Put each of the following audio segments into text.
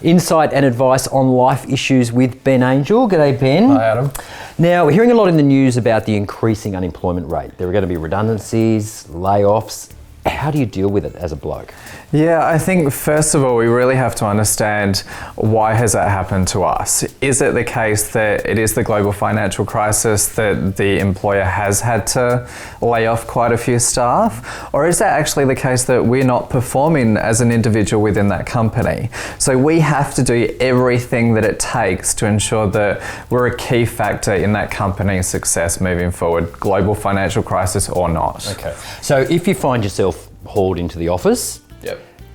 insight and advice on life issues with Ben Angel. G'day, Ben. Hi, Adam. Now, we're hearing a lot in the news about the increasing unemployment rate. There are going to be redundancies, layoffs. How do you deal with it as a bloke? Yeah, I think first of all, we really have to understand why has that happened to us? Is it the case that it is the global financial crisis that the employer has had to lay off quite a few staff? Or is that actually the case that we're not performing as an individual within that company? So we have to do everything that it takes to ensure that we're a key factor in that company's success moving forward, global financial crisis or not. Okay. So if you find yourself hauled into the office,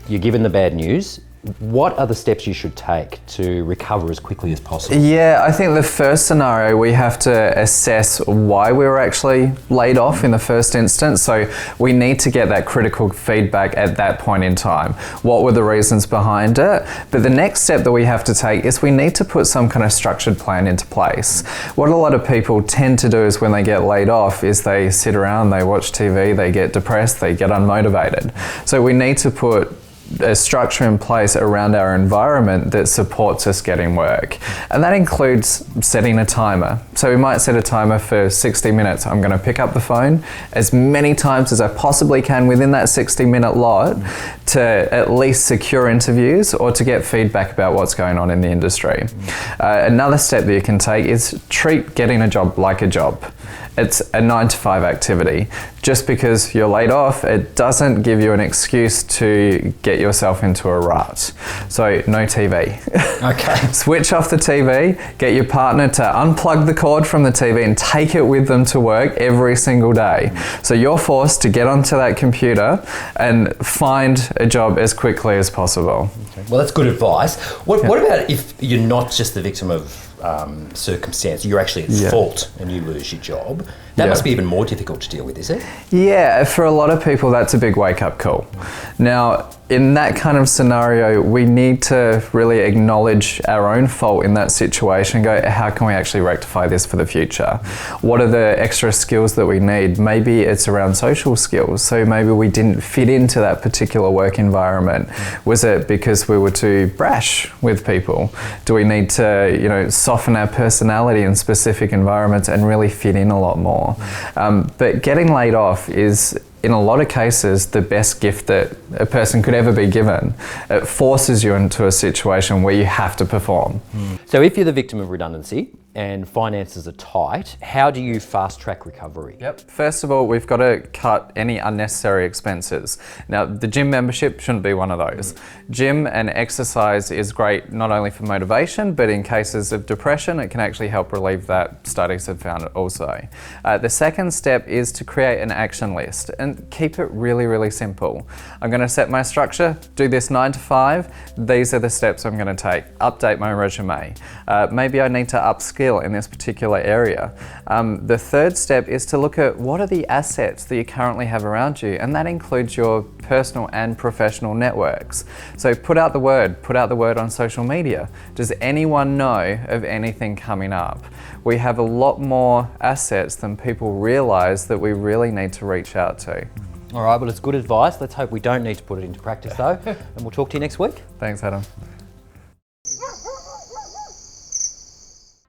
you're given the bad news, what are the steps you should take to recover as quickly as possible? Yeah, I think the first scenario, we have to assess why we were actually laid off in the first instance. So we need to get that critical feedback at that point in time. What were the reasons behind it? But the next step that we have to take is we need to put some kind of structured plan into place. What a lot of people tend to do is when they get laid off is they sit around, they watch TV, they get depressed, they get unmotivated. So we need to put a structure in place around our environment that supports us getting work. And that includes setting a timer. So we might set a timer for 60 minutes. I'm going to pick up the phone as many times as I possibly can within that 60-minute lot to at least secure interviews or to get feedback about what's going on in the industry. Another step that you can take is treat getting a job like a job. It's a 9-to-5 activity. Just because you're laid off, it doesn't give you an excuse to get yourself into a rut. So no TV. Okay. Switch off the TV, get your partner to unplug the cord from the TV and take it with them to work every single day. So you're forced to get onto that computer and find a job as quickly as possible. Okay. Well, that's good advice. What about if you're not just the victim of circumstance, you're actually at fault and you lose your job? That must be even more difficult to deal with, is it? Yeah, for a lot of people that's a big wake-up call. Now, in that kind of scenario, we need to really acknowledge our own fault in that situation and go, how can we actually rectify this for the future? What are the extra skills that we need? Maybe it's around social skills. So maybe we didn't fit into that particular work environment. Was it because we were too brash with people? Do we need to, soften our personality in specific environments and really fit in a lot more? But getting laid off is, in a lot of cases, the best gift that a person could ever be given. It forces you into a situation where you have to perform. So if you're the victim of redundancy and finances are tight, how do you fast track recovery? First of all, we've got to cut any unnecessary expenses. Now, the gym membership shouldn't be one of those. Gym and exercise is great not only for motivation, but in cases of depression, it can actually help relieve that. Studies have found it also. The second step is to create an action list and keep it really, really simple. I'm going to set my structure, do this 9 to 5. These are the steps I'm going to take. Update my resume. Maybe I need to upskill in this particular area. The third step is to look at what are the assets that you currently have around you, and that includes your personal and professional networks. So put out the word on social media. Does anyone know of anything coming up? We have a lot more assets than people realise that we really need to reach out to. All right, well, it's good advice. Let's hope we don't need to put it into practice though, and we'll talk to you next week. Thanks, Adam.